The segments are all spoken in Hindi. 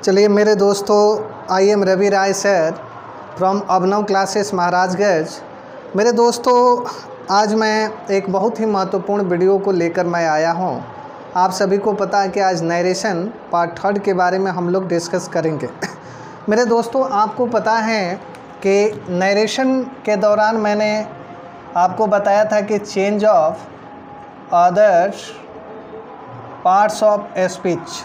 चलिए मेरे दोस्तों, I am Ravi Rai sir from Abhinav classes Maharajganj. मेरे दोस्तों, आज मैं एक बहुत ही महत्वपूर्ण वीडियो को लेकर मैं आया हूं। आप सभी को पता है कि आज नरेशन पार्ट 3 के बारे में हम लोग डिस्कस करेंगे। मेरे दोस्तों, आपको पता है कि नरेशन के दौरान मैंने आपको बताया था कि change of other parts of speech,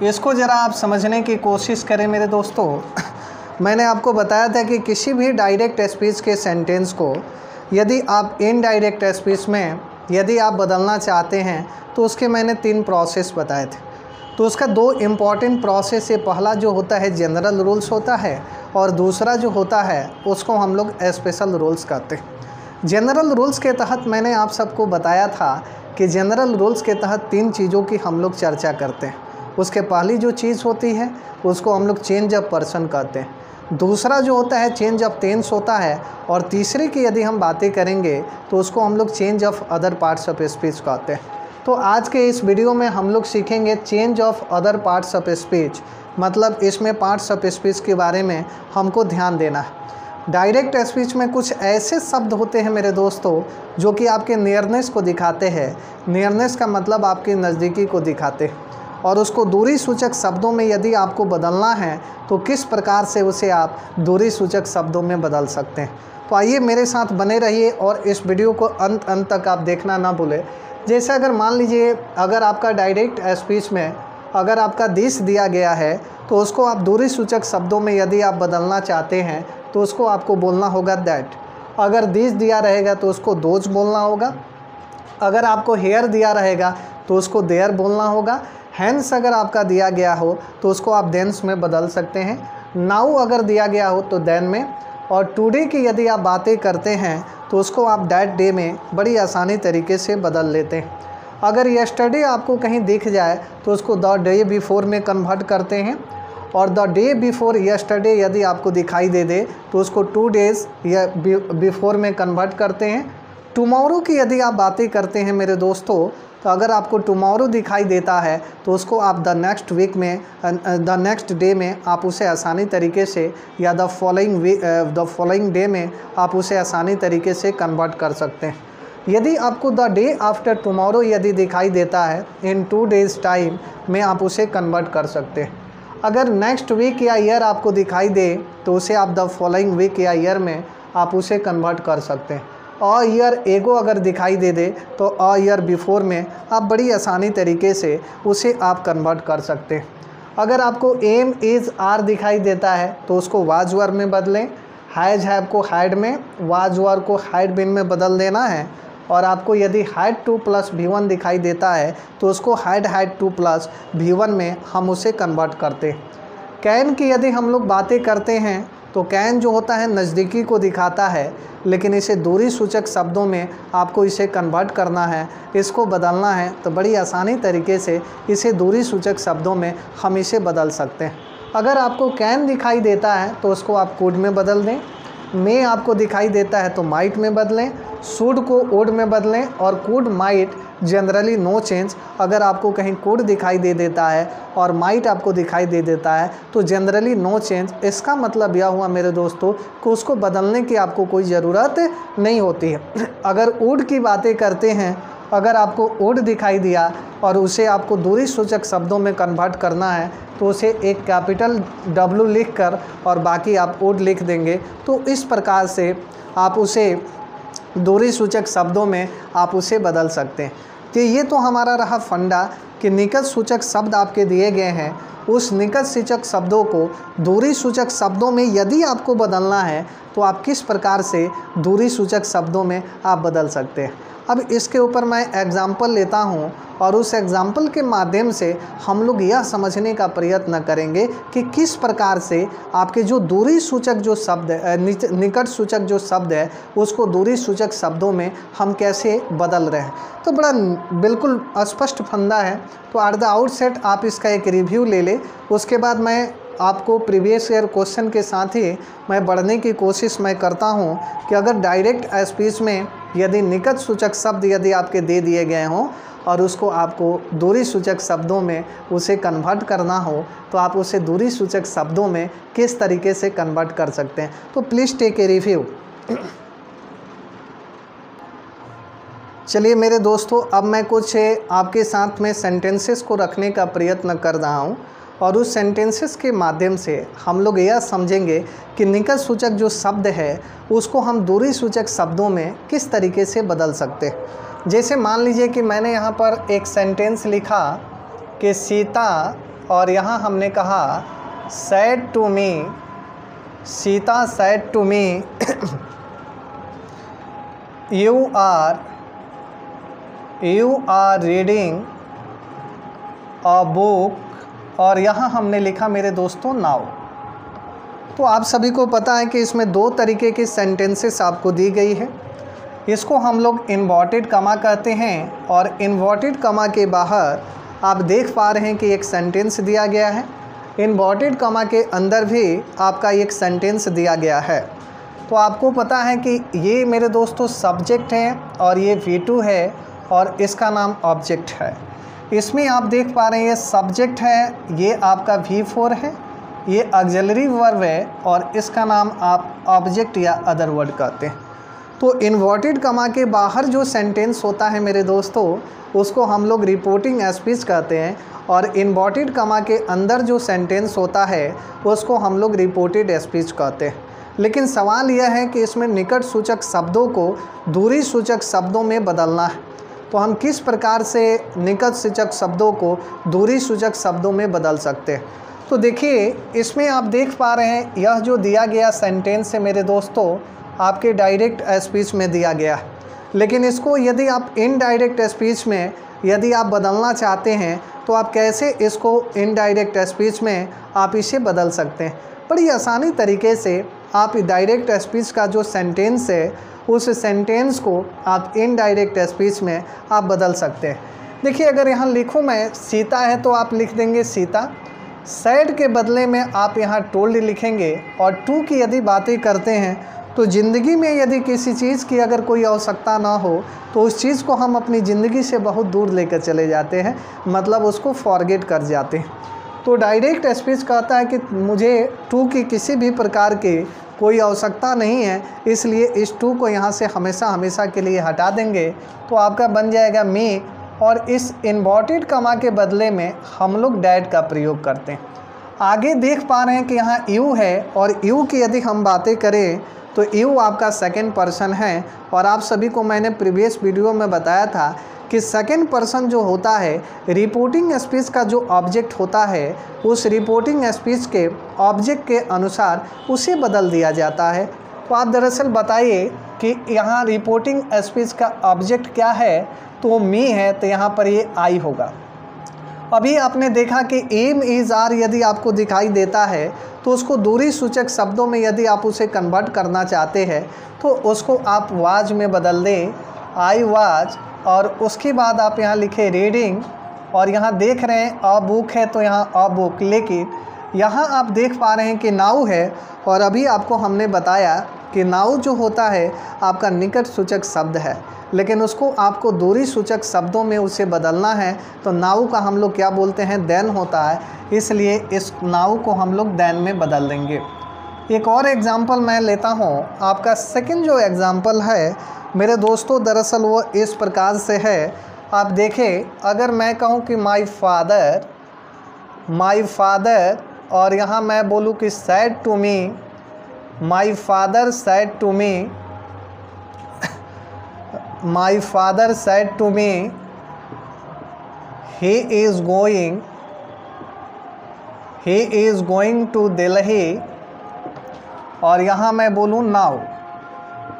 इसको ज़रा आप समझने की कोशिश करें मेरे दोस्तों। मैंने आपको बताया था कि किसी भी डायरेक्ट स्पीच के सेंटेंस को यदि आप इनडायरेक्ट स्पीच में यदि आप बदलना चाहते हैं तो उसके मैंने 3 प्रोसेस बताए थे। तो उसका 2 इम्पॉर्टेंट प्रोसेस है। पहला जो होता है जनरल रूल्स होता है और दूसरा जो होता है उसको हम लोग स्पेशल रूल्स कहते हैं। जनरल रूल्स के तहत मैंने आप सबको बताया था कि जनरल रूल्स के तहत 3 चीज़ों की हम लोग चर्चा करते हैं। उसके पहली जो चीज़ होती है उसको हम लोग चेंज ऑफ पर्सन कहते हैं, दूसरा जो होता है चेंज ऑफ टेंस होता है, और तीसरे की यदि हम बातें करेंगे तो उसको हम लोग change of other parts of speech कहते हैं। तो आज के इस वीडियो में हम लोग सीखेंगे change of other parts of speech, मतलब इसमें पार्ट्स ऑफ स्पीच के बारे में हमको ध्यान देना है। डायरेक्ट स्पीच में कुछ ऐसे शब्द होते हैं मेरे दोस्तों जो कि आपके नियरनेस को दिखाते हैं। नियरनेस का मतलब आपकी नज़दीकी को दिखाते हैं, और उसको दूरी सूचक शब्दों में यदि आपको बदलना है तो किस प्रकार से उसे आप दूरी सूचक शब्दों में बदल सकते हैं। तो आइए मेरे साथ बने रहिए और इस वीडियो को अंत तक आप देखना ना भूलें। जैसे अगर मान लीजिए अगर आपका डायरेक्ट स्पीच में अगर आपका दिस दिया गया है तो उसको आप दूरी सूचक शब्दों में यदि आप बदलना चाहते हैं तो उसको आपको बोलना होगा दैट। अगर दिस दिया रहेगा तो उसको दोज बोलना होगा। अगर आपको हेयर दिया रहेगा तो उसको देयर बोलना होगा। हैंस अगर आपका दिया गया हो तो उसको आप देंस में बदल सकते हैं। नाउ अगर दिया गया हो तो देन में। और टुडे की यदि आप बातें करते हैं तो उसको आप दैट डे में बड़ी आसानी तरीके से बदल लेते हैं। अगर यस्टरडे आपको कहीं दिख जाए तो उसको द डे बिफोर में कन्वर्ट करते हैं, और द डे बिफोर यस्टरडे यदि आपको दिखाई दे तो उसको 2 डेज़ या बिफोर में कन्वर्ट करते हैं। टुमारो की यदि आप बातें करते हैं मेरे दोस्तों, तो अगर आपको टुमारो दिखाई देता है तो उसको आप द नेक्स्ट वीक में द नेक्स्ट डे में आप उसे आसानी तरीके से, या द फॉलोइंग डे में आप उसे आसानी तरीके से कन्वर्ट कर सकते हैं। यदि आपको द डे आफ्टर टुमारो यदि दिखाई देता है इन 2 डेज़ टाइम में आप उसे कन्वर्ट कर सकते हैं। अगर नेक्स्ट वीक या ईयर आपको दिखाई दे तो उसे आप द फॉलोइंग वीक या ईयर में आप उसे कन्वर्ट कर सकते हैं। अ ईयर एगो अगर दिखाई दे तो अ ईयर बिफोर में आप बड़ी आसानी तरीके से उसे आप कन्वर्ट कर सकते हैं। अगर आपको एम इज़ आर दिखाई देता है तो उसको वाज वर में बदलें। हैज हैव को हैड में, वाज वर को हैड बिन में बदल देना है। और आपको यदि हैड 2 + V1 दिखाई देता है तो उसको हैड 2 + V1 में हम उसे कन्वर्ट करते हैं। कैन की यदि हम लोग बातें करते हैं तो कैन जो होता है नज़दीकी को दिखाता है, लेकिन इसे दूरी सूचक शब्दों में आपको इसे कन्वर्ट करना है, इसको बदलना है, तो बड़ी आसानी तरीके से इसे दूरी सूचक शब्दों में हम इसे बदल सकते हैं। अगर आपको कैन दिखाई देता है तो उसको आप कुड में बदल दें। मे आपको दिखाई देता है तो माइट में बदलें। शुड को वुड में बदलें। और could might generally no change. अगर आपको कहीं कुड दिखाई दे देता है और माइट आपको दिखाई दे देता है तो जनरली नो चेंज। इसका मतलब यह हुआ मेरे दोस्तों कि उसको बदलने की आपको कोई ज़रूरत नहीं होती है। अगर वुड की बातें करते हैं, अगर आपको वुड दिखाई दिया और उसे आपको दूरी सूचक शब्दों में कन्वर्ट करना है तो उसे एक कैपिटल W लिख कर और बाकी आप वुड लिख देंगे। तो इस प्रकार से आप उसे दूरी सूचक शब्दों में आप उसे बदल सकते हैं। तो ये तो हमारा रहा फंडा कि निकट सूचक शब्द आपके दिए गए हैं, उस निकट सूचक शब्दों को दूरी सूचक शब्दों में यदि आपको बदलना है तो आप किस प्रकार से दूरी सूचक शब्दों में आप बदल सकते हैं। अब इसके ऊपर मैं एग्ज़ाम्पल लेता हूं और उस एग्ज़ाम्पल के माध्यम से हम लोग यह समझने का प्रयत्न करेंगे कि किस प्रकार से आपके जो दूरी सूचक जो शब्द है, निकट सूचक जो शब्द है, उसको दूरी सूचक शब्दों में हम कैसे बदल रहे हैं। तो बड़ा बिल्कुल स्पष्ट फंदा है। तो एट द आउटसेट आप इसका एक रिव्यू ले लें। उसके बाद मैं आपको प्रीवियस ईयर क्वेश्चन के साथ ही मैं बढ़ने की कोशिश मैं करता हूं कि अगर डायरेक्ट स्पीच में यदि निकट सूचक शब्द यदि आपके दे दिए गए हों और उसको आपको दूरी सूचक शब्दों में उसे कन्वर्ट करना हो तो आप उसे दूरी सूचक शब्दों में किस तरीके से कन्वर्ट कर सकते हैं। तो प्लीज़ टेक ए रिव्यू। चलिए मेरे दोस्तों, अब मैं कुछ आपके साथ में सेंटेंसेस को रखने का प्रयत्न कर रहा हूँ और उस सेंटेंसेस के माध्यम से हम लोग यह समझेंगे कि निकट सूचक जो शब्द है उसको हम दूरी सूचक शब्दों में किस तरीके से बदल सकते हैं। जैसे मान लीजिए कि मैंने यहाँ पर एक सेंटेंस लिखा कि सीता, और यहाँ हमने कहा said to me, Sita said to me you are reading a book, और यहाँ हमने लिखा मेरे दोस्तों नाउ। तो आप सभी को पता है कि इसमें दो तरीके की सेंटेंसेस आपको दी गई है। इसको हम लोग इन्वर्टेड कमा कहते हैं, और इन्वर्टेड कमा के बाहर आप देख पा रहे हैं कि एक सेंटेंस दिया गया है। इन्वर्टेड कमा के अंदर भी आपका एक सेंटेंस दिया गया है। तो आपको पता है कि ये मेरे दोस्तों सब्जेक्ट है और ये V2 है और इसका नाम ऑब्जेक्ट है। इसमें आप देख पा रहे हैं ये सब्जेक्ट है, ये आपका V4 है, ये ऑक्सिलरी वर्ब है और इसका नाम आप ऑब्जेक्ट या अदर वर्ड कहते हैं। तो इन्वर्टेड कमा के बाहर जो सेंटेंस होता है मेरे दोस्तों उसको हम लोग रिपोर्टिंग स्पीच कहते हैं, और इन्वर्टेड कमा के अंदर जो सेंटेंस होता है उसको हम लोग रिपोर्टेड स्पीच कहते हैं। लेकिन सवाल यह है कि इसमें निकट सूचक शब्दों को दूरी सूचक शब्दों में बदलना है। तो हम किस प्रकार से निकट सूचक शब्दों को दूरी सूचक शब्दों में बदल सकते हैं। तो देखिए इसमें आप देख पा रहे हैं यह जो दिया गया सेंटेंस है मेरे दोस्तों आपके डायरेक्ट स्पीच में दिया गया है, लेकिन इसको यदि आप इनडायरेक्ट स्पीच में यदि आप बदलना चाहते हैं तो आप कैसे इसको इनडायरेक्ट स्पीच में आप इसे बदल सकते हैं। बड़ी आसानी तरीके से आप डायरेक्ट स्पीच का जो सेंटेंस है उस सेंटेंस को आप इनडायरेक्ट स्पीच में आप बदल सकते हैं। देखिए अगर यहाँ लिखूँ मैं सीता है तो आप लिख देंगे सीता, सैड के बदले में आप यहाँ टोल्ड लिखेंगे, और टू की यदि बातें करते हैं तो ज़िंदगी में यदि किसी चीज़ की अगर कोई आवश्यकता ना हो तो उस चीज़ को हम अपनी ज़िंदगी से बहुत दूर लेकर चले जाते हैं, मतलब उसको फॉरगेट कर जाते हैं। तो डायरेक्ट स्पीच कहता है कि मुझे टू की किसी भी प्रकार की कोई आवश्यकता नहीं है, इसलिए इस टू को यहाँ से हमेशा हमेशा के लिए हटा देंगे तो आपका बन जाएगा मी, और इस इन्वर्टेड कमा के बदले में हम लोग डैड का प्रयोग करते हैं। आगे देख पा रहे हैं कि यहाँ यू है, और यू की यदि हम बातें करें तो यू आपका सेकंड पर्सन है, और आप सभी को मैंने प्रीवियस वीडियो में बताया था कि सेकंड पर्सन जो होता है रिपोर्टिंग स्पीच का जो ऑब्जेक्ट होता है उस रिपोर्टिंग स्पीच के ऑब्जेक्ट के अनुसार उसे बदल दिया जाता है। तो आप दरअसल बताइए कि यहाँ रिपोर्टिंग स्पीच का ऑब्जेक्ट क्या है, तो मी है, तो यहाँ पर ये आई होगा। अभी आपने देखा कि एम इज़ आर यदि आपको दिखाई देता है तो उसको दूरी सूचक शब्दों में यदि आप उसे कन्वर्ट करना चाहते हैं तो उसको आप वाज में बदल दें, आई वाज, और उसके बाद आप यहाँ लिखे रीडिंग, और यहाँ देख रहे हैं अ बुक है तो यहाँ अ बुक, लेकिन यहाँ आप देख पा रहे हैं कि नाउ है, और अभी आपको हमने बताया कि नाउ जो होता है आपका निकट सूचक शब्द है, लेकिन उसको आपको दूरी सूचक शब्दों में उसे बदलना है। तो नाउ का हम लोग क्या बोलते हैं, देन होता है, इसलिए इस नाउ को हम लोग देन में बदल देंगे। एक और एग्ज़ाम्पल मैं लेता हूँ। आपका सेकंड जो एग्ज़ाम्पल है मेरे दोस्तों दरअसल वो इस प्रकार से है। आप देखें अगर मैं कहूँ कि माई फादर, और यहाँ मैं बोलूँ कि said to me, my father said to me, my father said to me he is going to Delhi, और यहाँ मैं बोलूँ नाउ।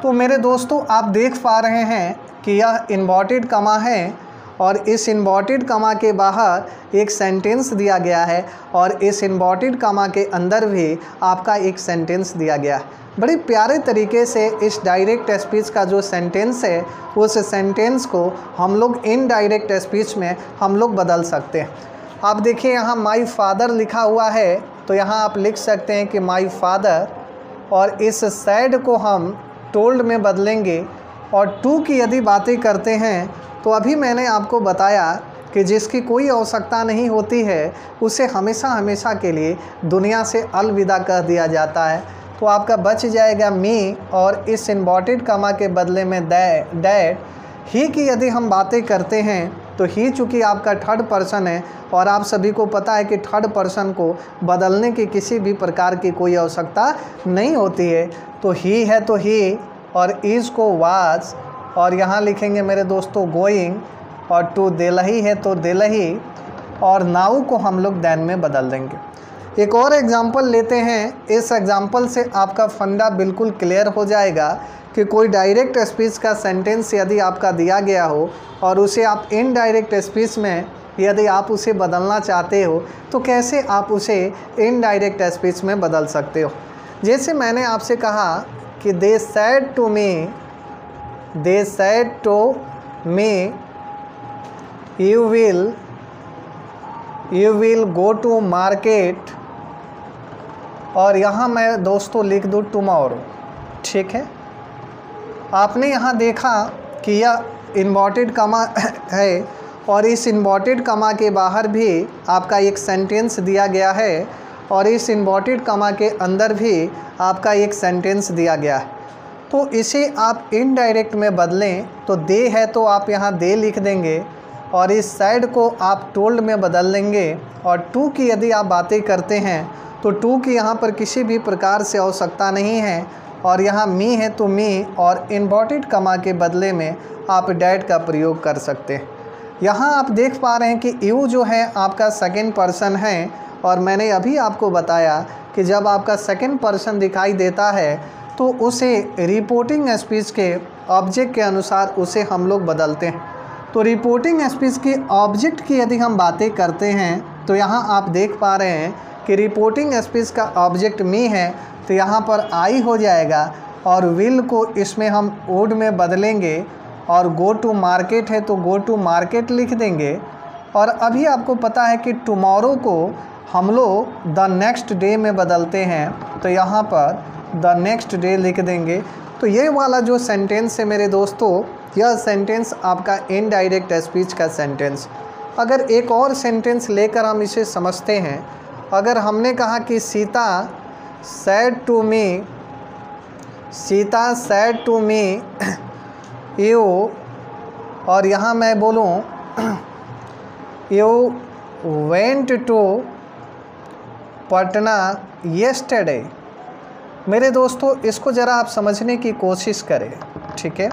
तो मेरे दोस्तों आप देख पा रहे हैं कि यह इन्वर्टेड कमा है, और इस इन्वर्टेड कमा के बाहर एक सेंटेंस दिया गया है, और इस इन्वर्टेड कमा के अंदर भी आपका एक सेंटेंस दिया गया है। बड़े प्यारे तरीके से इस डायरेक्ट स्पीच का जो सेंटेंस है उस सेंटेंस को हम लोग इनडायरेक्ट स्पीच में हम लोग बदल सकते हैं। आप देखिए यहाँ माई फादर लिखा हुआ है, तो यहाँ आप लिख सकते हैं कि माई फादर, और इस सैड को हम टोल्ड में बदलेंगे और टू की यदि बातें करते हैं तो अभी मैंने आपको बताया कि जिसकी कोई आवश्यकता नहीं होती है उसे हमेशा हमेशा के लिए दुनिया से अलविदा कर दिया जाता है। तो आपका बच जाएगा मी, और इस इन्वर्टेड कमा के बदले में डैड। ही की यदि हम बातें करते हैं तो ही चूँकि आपका थर्ड पर्सन है और आप सभी को पता है कि थर्ड पर्सन को बदलने की किसी भी प्रकार की कोई आवश्यकता नहीं होती है। तो ही है तो ही, और इज़ को वाज, और यहाँ लिखेंगे मेरे दोस्तों गोइंग, और टू दिल्ली है तो दिल्ली, और नाउ को हम लोग देन में बदल देंगे। एक और एग्जांपल लेते हैं। इस एग्जांपल से आपका फंडा बिल्कुल क्लियर हो जाएगा कि कोई डायरेक्ट स्पीच का सेंटेंस यदि आपका दिया गया हो और उसे आप इनडायरेक्ट स्पीच में यदि आप उसे बदलना चाहते हो तो कैसे आप उसे इनडायरेक्ट स्पीच में बदल सकते हो। जैसे मैंने आपसे कहा कि they said to me you will go to market, और यहाँ मैं दोस्तों लिख दूँ टुमारो। ठीक है, आपने यहाँ देखा कि यह इन्वर्टेड कमा है और इस इन्वर्टेड कमा के बाहर भी आपका एक सेंटेंस दिया गया है और इस इन्वर्टेड कमा के अंदर भी आपका एक सेंटेंस दिया गया है। तो इसे आप इनडायरेक्ट में बदलें तो दे है तो आप यहाँ दे लिख देंगे और इस साइड को आप टोल्ड में बदल लेंगे। और टू की यदि आप बातें करते हैं तो टू की यहाँ पर किसी भी प्रकार से आवश्यकता नहीं है, और यहाँ मी है तो मी, और इन्वर्टेड कमा के बदले में आप डैड का प्रयोग कर सकते हैं। यहाँ आप देख पा रहे हैं कि यू जो है आपका सेकंड पर्सन है, और मैंने अभी आपको बताया कि जब आपका सेकंड पर्सन दिखाई देता है तो उसे रिपोर्टिंग स्पीच के ऑब्जेक्ट के अनुसार उसे हम लोग बदलते हैं। तो रिपोर्टिंग स्पीच की ऑब्जेक्ट की यदि हम बातें करते हैं तो यहाँ आप देख पा रहे हैं कि रिपोर्टिंग स्पीच का ऑब्जेक्ट मी है, तो यहाँ पर आई हो जाएगा, और विल को इसमें हम वुड में बदलेंगे, और गो टू मार्केट है तो गो टू मार्केट लिख देंगे। और अभी आपको पता है कि टुमारो को हम लोग द नेक्स्ट डे में बदलते हैं, तो यहाँ पर द नेक्स्ट डे लिख देंगे। तो ये वाला जो सेंटेंस है मेरे दोस्तों, यह सेंटेंस आपका इनडायरेक्ट स्पीच का सेंटेंस। अगर एक और सेंटेंस लेकर हम इसे समझते हैं, अगर हमने कहा कि Sita said to me you, और यहाँ मैं बोलूँ you went to Patna yesterday. मेरे दोस्तों इसको ज़रा आप समझने की कोशिश करें, ठीक है।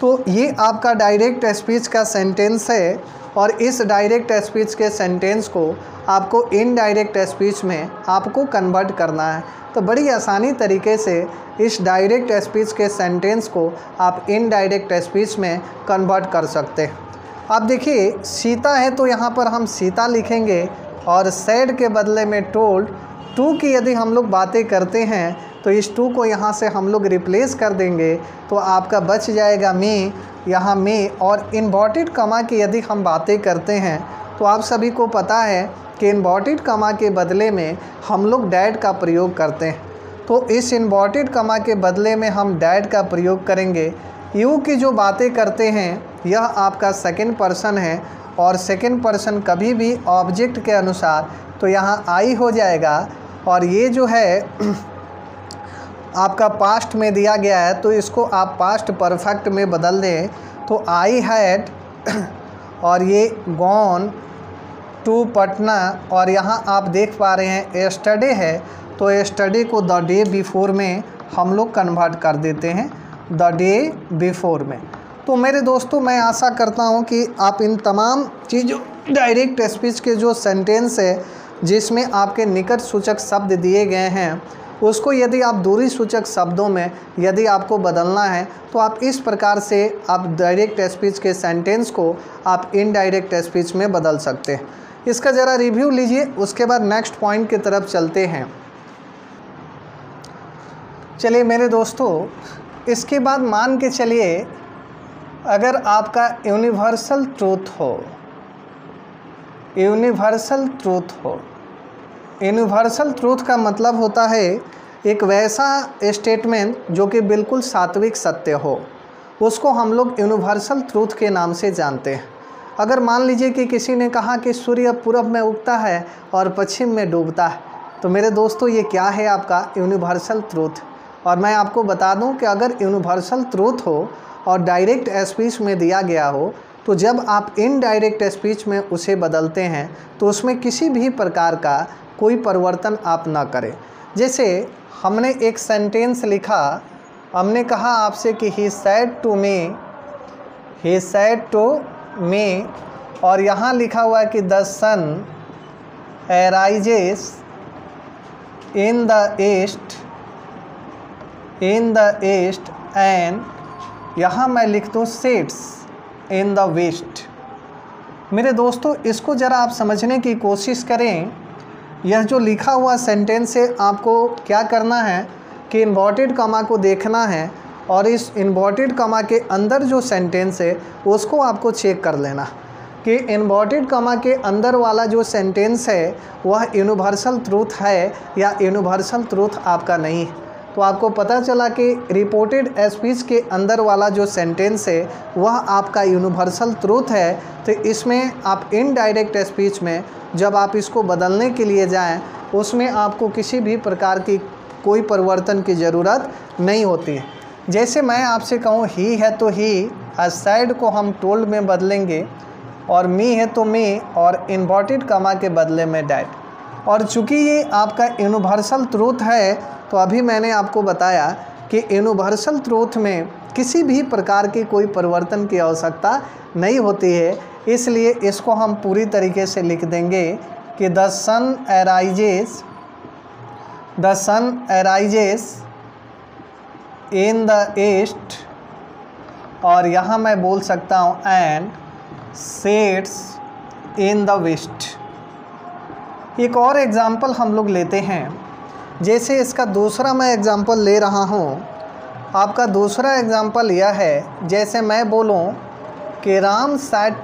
तो ये आपका डायरेक्ट स्पीच का सेंटेंस है, और इस डायरेक्ट स्पीच के सेंटेंस को आपको इनडायरेक्ट स्पीच में आपको कन्वर्ट करना है। तो बड़ी आसानी तरीके से इस डायरेक्ट स्पीच के सेंटेंस को आप इनडायरेक्ट स्पीच में कन्वर्ट कर सकते हैं। अब देखिए सीता है तो यहाँ पर हम सीता लिखेंगे, और सैड के बदले में टोल्ड। टू की यदि हम लोग बातें करते हैं तो इस टू को यहाँ से हम लोग रिप्लेस कर देंगे, तो आपका बच जाएगा मी, यहाँ मी। और इन्वर्टेड कमा की यदि हम बातें करते हैं तो आप सभी को पता है कि इन्वर्टेड कमा के बदले में हम लोग डैड का प्रयोग करते हैं। तो इस इन्वर्टेड कमा के बदले में हम डैड का प्रयोग करेंगे। यू की जो बातें करते हैं यह आपका सेकंड पर्सन है, और सेकंड पर्सन कभी भी ऑब्जेक्ट के अनुसार, तो यहाँ आई हो जाएगा। और ये जो है आपका पास्ट में दिया गया है, तो इसको आप पास्ट परफेक्ट में बदल दें, तो आई हैड, और ये गॉन टू पटना, और यहाँ आप देख पा रहे हैं यस्टरडे है, तो यस्टरडे को द डे बिफोर में हम लोग कन्वर्ट कर देते हैं, द डे बिफोर में। तो मेरे दोस्तों मैं आशा करता हूँ कि आप इन तमाम चीज़ों डायरेक्ट स्पीच के जो सेंटेंस है जिसमें आपके निकट सूचक शब्द दिए गए हैं, उसको यदि आप दूरी सूचक शब्दों में यदि आपको बदलना है तो आप इस प्रकार से आप डायरेक्ट स्पीच के सेंटेंस को आप इनडायरेक्ट स्पीच में बदल सकते हैं। इसका ज़रा रिव्यू लीजिए, उसके बाद नेक्स्ट पॉइंट की तरफ चलते हैं। चलिए मेरे दोस्तों, इसके बाद मान के चलिए अगर आपका यूनिवर्सल ट्रूथ हो, यूनिवर्सल ट्रूथ का मतलब होता है एक वैसा स्टेटमेंट जो कि बिल्कुल सात्विक सत्य हो। उसको हम लोग यूनिवर्सल ट्रूथ के नाम से जानते हैं। अगर मान लीजिए कि किसी ने कहा कि सूर्य पूरब में उगता है और पश्चिम में डूबता है, तो मेरे दोस्तों ये क्या है? आपका यूनिवर्सल ट्रूथ। और मैं आपको बता दूं कि अगर यूनिवर्सल ट्रूथ हो और डायरेक्ट स्पीच में दिया गया हो, तो जब आप इनडायरेक्ट स्पीच में उसे बदलते हैं तो उसमें किसी भी प्रकार का कोई परिवर्तन आप ना करें। जैसे हमने एक सेंटेंस लिखा, हमने कहा आपसे कि ही सेड टू मी, और यहाँ लिखा हुआ है कि the sun arises in the east and यहाँ मैं लिख दूँ सेट्स इन द वेस्ट। मेरे दोस्तों इसको ज़रा आप समझने की कोशिश करें। यह जो लिखा हुआ सेंटेंस है, आपको क्या करना है कि इन्वर्टेड कॉमा को देखना है और इस इन्वर्टेड कॉमा के अंदर जो सेंटेंस है उसको आपको चेक कर लेना कि इन्वर्टेड कॉमा के अंदर वाला जो सेंटेंस है वह यूनिवर्सल ट्रूथ है या यूनिवर्सल ट्रूथ आपका नहीं है। तो आपको पता चला कि रिपोर्टेड स्पीच के अंदर वाला जो सेंटेंस है वह आपका यूनिवर्सल ट्रूथ है। तो इसमें आप इनडायरेक्ट स्पीच में जब आप इसको बदलने के लिए जाएं, उसमें आपको किसी भी प्रकार की कोई परिवर्तन की ज़रूरत नहीं होती है। जैसे मैं आपसे कहूँ ही है तो ही, असाइड को हम टोल्ड में बदलेंगे, और मी है तो मी, और इन्वर्टेड कॉमा के बदले में डैट। और चूँकि ये आपका यूनिवर्सल ट्रूथ है, तो अभी मैंने आपको बताया कि यूनिवर्सल ट्रूथ में किसी भी प्रकार की कोई परिवर्तन की आवश्यकता नहीं होती है। इसलिए इसको हम पूरी तरीके से लिख देंगे कि the sun arises in the east, और यहाँ मैं बोल सकता हूँ and sets in the west. एक और एग्ज़ाम्पल हम लोग लेते हैं। जैसे इसका दूसरा मैं एग्ज़ाम्पल ले रहा हूँ। आपका दूसरा एग्ज़ाम्पल यह है, जैसे मैं बोलूँ कि Ram said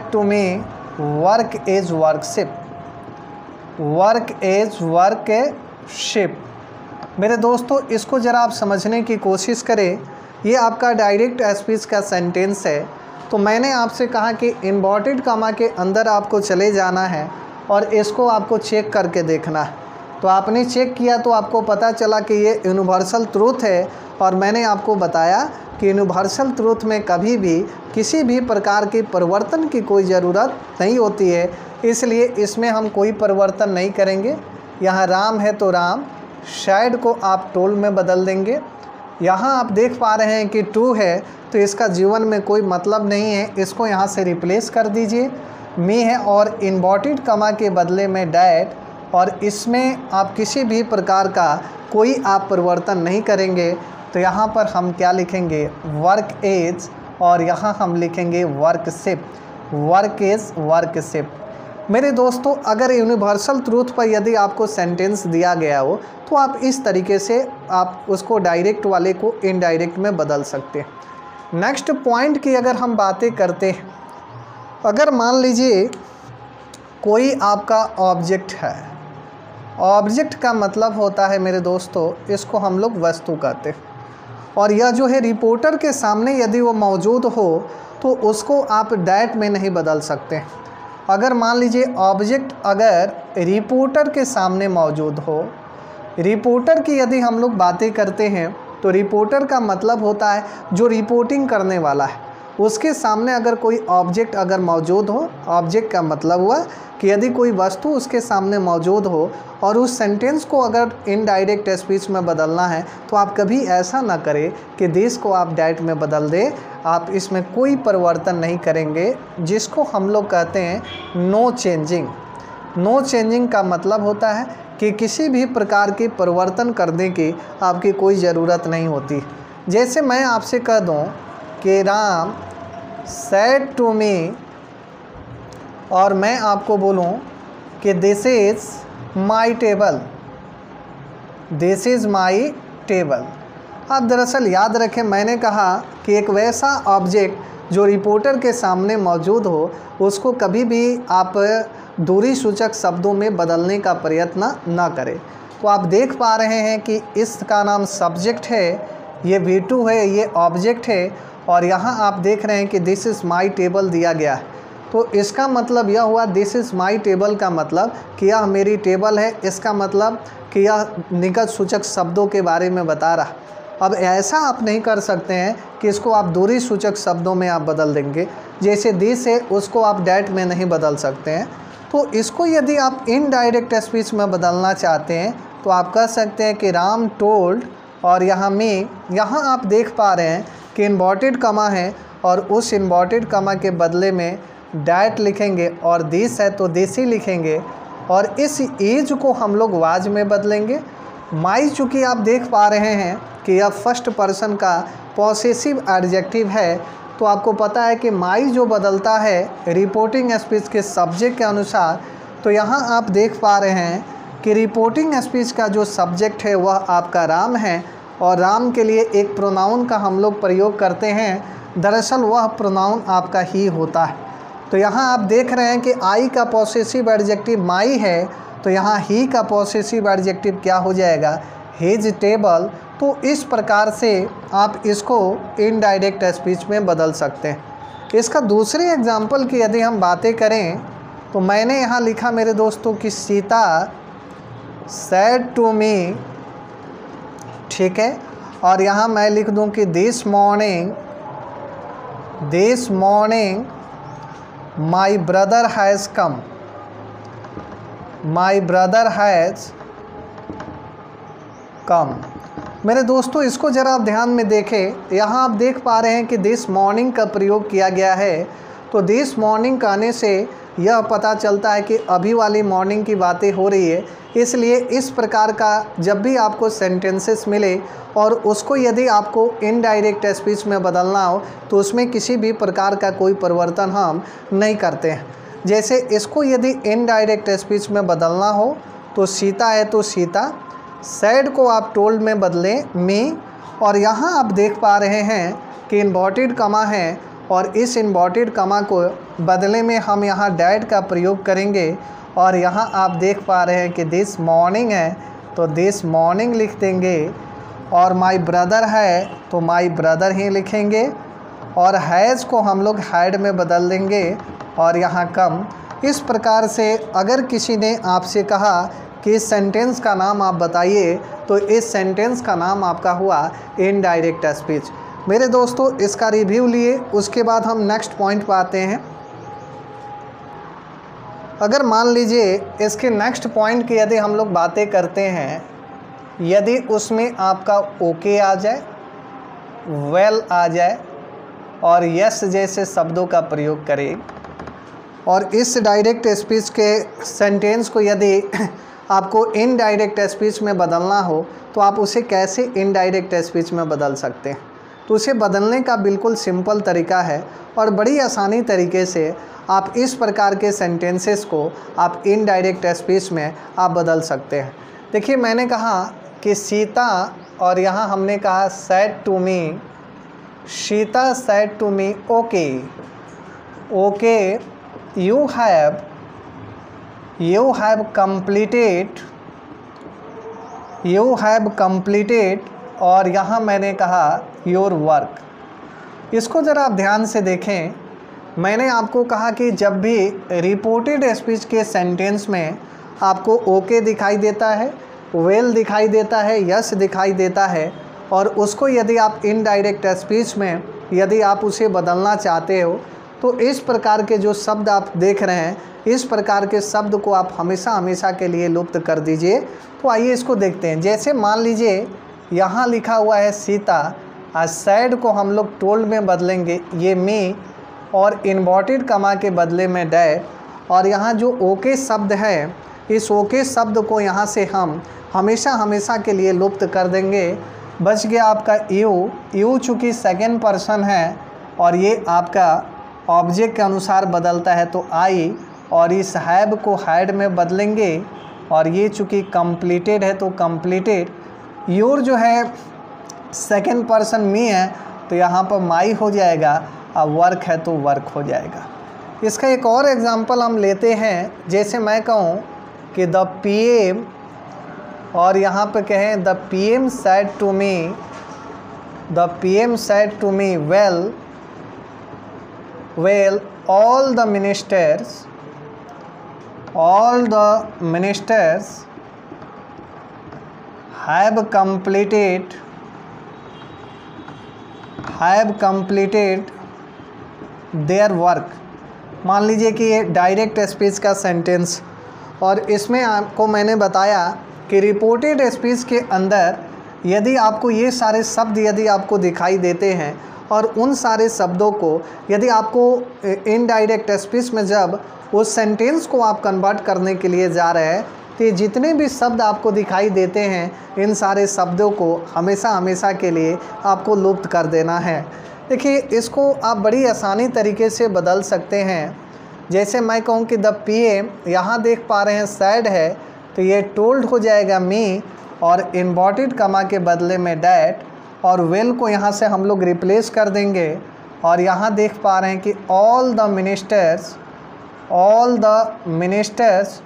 to me work is worship. मेरे दोस्तों इसको ज़रा आप समझने की कोशिश करें। ये आपका डायरेक्ट स्पीच का सेंटेंस है। तो मैंने आपसे कहा कि इन्वर्टेड कॉमा के अंदर आपको चले जाना है और इसको आपको चेक करके देखना है। तो आपने चेक किया तो आपको पता चला कि ये यूनिवर्सल ट्रूथ है, और मैंने आपको बताया कि यूनिवर्सल ट्रूथ में कभी भी किसी भी प्रकार के परिवर्तन की कोई ज़रूरत नहीं होती है। इसलिए इसमें हम कोई परिवर्तन नहीं करेंगे। यहाँ राम है तो राम, शैड को आप टोल्ड में बदल देंगे। यहाँ आप देख पा रहे हैं कि टू है, तो इसका जीवन में कोई मतलब नहीं है, इसको यहाँ से रिप्लेस कर दीजिए। मी है और इन्वर्टेड कॉमा के बदले में डैट, और इसमें आप किसी भी प्रकार का कोई आप परिवर्तन नहीं करेंगे। तो यहाँ पर हम क्या लिखेंगे? वर्क इज, और यहाँ हम लिखेंगे वर्कशिप। Work is worship. मेरे दोस्तों अगर यूनिवर्सल ट्रूथ पर यदि आपको सेंटेंस दिया गया हो तो आप इस तरीके से आप उसको डायरेक्ट वाले को इनडायरेक्ट में बदल सकते हैं। नेक्स्ट पॉइंट की अगर हम बातें करते हैं, अगर मान लीजिए कोई आपका ऑब्जेक्ट है। ऑब्जेक्ट का मतलब होता है मेरे दोस्तों, इसको हम लोग वस्तु कहते हैं, और यह जो है रिपोर्टर के सामने यदि वो मौजूद हो तो उसको आप डैट में नहीं बदल सकते। अगर मान लीजिए ऑब्जेक्ट अगर रिपोर्टर के सामने मौजूद हो, रिपोर्टर की यदि हम लोग बातें करते हैं तो रिपोर्टर का मतलब होता है जो रिपोर्टिंग करने वाला है, उसके सामने अगर कोई ऑब्जेक्ट अगर मौजूद हो। ऑब्जेक्ट का मतलब हुआ कि यदि कोई वस्तु उसके सामने मौजूद हो और उस सेंटेंस को अगर इनडायरेक्ट स्पीच में बदलना है तो आप कभी ऐसा ना करें कि दिस को आप डैट में बदल दें। आप इसमें कोई परिवर्तन नहीं करेंगे, जिसको हम लोग कहते हैं नो चेंजिंग। नो चेंजिंग का मतलब होता है कि किसी भी प्रकार के परिवर्तन करने की आपकी कोई ज़रूरत नहीं होती। जैसे मैं आपसे कह दूं कि राम सेड टू मी, और मैं आपको बोलूं कि this is my table, this is my table. आप दरअसल याद रखें, मैंने कहा कि एक वैसा ऑब्जेक्ट जो रिपोर्टर के सामने मौजूद हो उसको कभी भी आप दूरी सूचक शब्दों में बदलने का प्रयत्न ना करें। तो आप देख पा रहे हैं कि इसका नाम सब्जेक्ट है, ये V2 है, ये ऑब्जेक्ट है, और यहाँ आप देख रहे हैं कि दिस इज़ माई टेबल दिया गया है। तो इसका मतलब यह हुआ दिस इज़ माई टेबल का मतलब कि यह मेरी टेबल है, इसका मतलब कि यह निकट सूचक शब्दों के बारे में बता रहा। अब ऐसा आप नहीं कर सकते हैं कि इसको आप दूरी सूचक शब्दों में आप बदल देंगे, जैसे दिस है उसको आप डैट में नहीं बदल सकते हैं। तो इसको यदि आप इनडायरेक्ट स्पीच में बदलना चाहते हैं तो आप कह सकते हैं कि राम टोल्ड, और यहाँ में, यहाँ आप देख पा रहे हैं कि इन्वर्टेड कमा है और उस इन्वर्टेड कमा के बदले में डैट लिखेंगे, और दिस है तो दिस ही लिखेंगे, और इस एज को हम लोग वाज में बदलेंगे। माई चूँकि आप देख पा रहे हैं कि यह फर्स्ट पर्सन का पॉसेसिव एडजेक्टिव है, तो आपको पता है कि माई जो बदलता है रिपोर्टिंग स्पीच के सब्जेक्ट के अनुसार। तो यहाँ आप देख पा रहे हैं कि रिपोर्टिंग स्पीच का जो सब्जेक्ट है वह आपका राम है, और राम के लिए एक प्रोनाउन का हम लोग प्रयोग करते हैं, दरअसल वह प्रोनाउन आपका ही होता है। तो यहाँ आप देख रहे हैं कि आई का पॉसेसिव एडजेक्टिव माई है, तो यहाँ ही का पॉसेसिव एडजेक्टिव क्या हो जाएगा, हिज टेबल। तो इस प्रकार से आप इसको इनडायरेक्ट स्पीच में बदल सकते हैं। इसका दूसरे एग्जाम्पल की यदि हम बातें करें तो मैंने यहाँ लिखा मेरे दोस्तों कि सीता सैड टू मी, ठीक है, और यहाँ मैं लिख दूँ कि this morning my brother has come, my brother has come. मेरे दोस्तों इसको ज़रा आप ध्यान में देखें, यहाँ आप देख पा रहे हैं कि दिस मॉर्निंग का प्रयोग किया गया है। तो दिस मॉर्निंग कहने से यह पता चलता है कि अभी वाली मॉर्निंग की बातें हो रही है। इसलिए इस प्रकार का जब भी आपको सेंटेंसेस मिले और उसको यदि आपको इनडायरेक्ट स्पीच में बदलना हो तो उसमें किसी भी प्रकार का कोई परिवर्तन हम नहीं करते हैं। जैसे इसको यदि इनडायरेक्ट स्पीच में बदलना हो तो सीता है तो सीता, सैड को आप टोल्ड में बदलें मी, और यहाँ आप देख पा रहे हैं कि इन्वर्टेड कमा है, और इस इन्वर्टेड कमा को बदले में हम यहाँ डैड का प्रयोग करेंगे, और यहाँ आप देख पा रहे हैं कि दिस मॉर्निंग है तो दिस मॉर्निंग लिख देंगे, और माई ब्रदर है तो माई ब्रदर ही लिखेंगे, और हैज़ को हम लोग हैड में बदल देंगे, और यहाँ कम। इस प्रकार से अगर किसी ने आपसे कहा कि इस सेंटेंस का नाम आप बताइए तो इस सेंटेंस का नाम आपका हुआ इनडायरेक्ट स्पीच। मेरे दोस्तों इसका रिव्यू लिए उसके बाद हम नेक्स्ट पॉइंट पर आते हैं। अगर मान लीजिए इसके नेक्स्ट पॉइंट की यदि हम लोग बातें करते हैं, यदि उसमें आपका ओके आ जाए, वेल आ जाए और यस जैसे शब्दों का प्रयोग करें, और इस डायरेक्ट स्पीच के सेंटेंस को यदि आपको इनडायरेक्ट स्पीच में बदलना हो तो आप उसे कैसे इनडायरेक्ट स्पीच में बदल सकते हैं। तो उसे बदलने का बिल्कुल सिंपल तरीका है और बड़ी आसानी तरीके से आप इस प्रकार के सेंटेंसेस को आप इनडायरेक्ट स्पीच में आप बदल सकते हैं। देखिए मैंने कहा कि सीता, और यहाँ हमने कहा said to me, Sita said to me okay, okay you have completed, और यहाँ मैंने कहा your work। इसको ज़रा आप ध्यान से देखें, मैंने आपको कहा कि जब भी रिपोर्टेड स्पीच के सेंटेंस में आपको ओके दिखाई देता है, वेल दिखाई देता है, यस दिखाई देता है, और उसको यदि आप इनडायरेक्ट स्पीच में यदि आप उसे बदलना चाहते हो तो इस प्रकार के जो शब्द आप देख रहे हैं, इस प्रकार के शब्द को आप हमेशा हमेशा के लिए लुप्त कर दीजिए। तो आइए इसको देखते हैं। जैसे मान लीजिए यहाँ लिखा हुआ है सीता, सैड को हम लोग टोल्ड में बदलेंगे ये मी, और इन्वर्टेड कमा के बदले में डैड, और यहाँ जो ओके शब्द है इस ओके शब्द को यहाँ से हम हमेशा हमेशा के लिए लुप्त कर देंगे। बच गया आपका यू चूँकि सेकेंड पर्सन है और ये आपका ऑब्जेक्ट के अनुसार बदलता है तो आई, और इस हैव को हैड में बदलेंगे, और ये चूँकि कंप्लीटेड है तो कंप्लीटेड, योर जो है सेकेंड पर्सन मी है तो यहाँ पर माई हो जाएगा, और वर्क है तो वर्क हो जाएगा। इसका एक और एग्जांपल हम लेते हैं। जैसे मैं कहूँ कि द पीएम, और यहाँ पे कहें the PM said to me the PM said to me, well, all the ministers have completed their work। मान लीजिए कि ये डायरेक्ट स्पीच का सेंटेंस, और इसमें आपको मैंने बताया कि रिपोर्टेड स्पीच के अंदर यदि आपको ये सारे शब्द यदि आपको दिखाई देते हैं और उन सारे शब्दों को यदि आपको इनडायरेक्ट स्पीच में जब उस सेंटेंस को आप कन्वर्ट करने के लिए जा रहे हैं तो ये जितने भी शब्द आपको दिखाई देते हैं इन सारे शब्दों को हमेशा के लिए आपको लुप्त कर देना है। देखिए, इसको आप बड़ी आसानी तरीके से बदल सकते हैं। जैसे मैं कहूँ कि द PM, यहाँ देख पा रहे हैं सैड है तो ये टोल्ड हो जाएगा मी, और इन्वर्टेड कमा के बदले में डैट, और वेल को यहाँ से हम लोग रिप्लेस कर देंगे। और यहाँ देख पा रहे हैं कि ऑल द मिनिस्टर्स,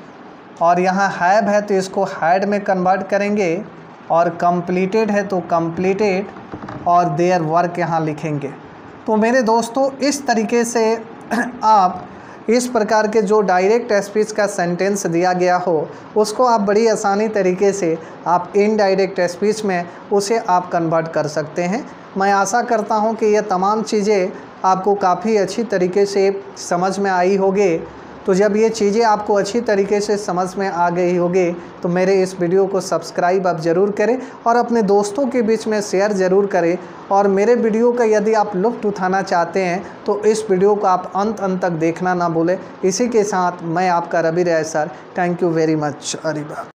और यहाँ हैव है तो इसको हैड में कन्वर्ट करेंगे, और कंप्लीटेड है तो कंप्लीटेड, और देयर वर्क यहाँ लिखेंगे। तो मेरे दोस्तों, इस तरीके से आप इस प्रकार के जो डायरेक्ट स्पीच का सेंटेंस दिया गया हो उसको आप बड़ी आसानी तरीके से आप इनडायरेक्ट स्पीच में उसे आप कन्वर्ट कर सकते हैं। मैं आशा करता हूं कि ये तमाम चीज़ें आपको काफ़ी अच्छी तरीके से समझ में आई होगी। तो जब ये चीज़ें आपको अच्छी तरीके से समझ में आ गई होगी तो मेरे इस वीडियो को सब्सक्राइब आप ज़रूर करें और अपने दोस्तों के बीच में शेयर ज़रूर करें। और मेरे वीडियो का यदि आप लुत्फ़ उठाना चाहते हैं तो इस वीडियो को आप अंत तक देखना ना भूलें। इसी के साथ मैं आपका Ravi Rai sir, thank you very much. अरे बाप।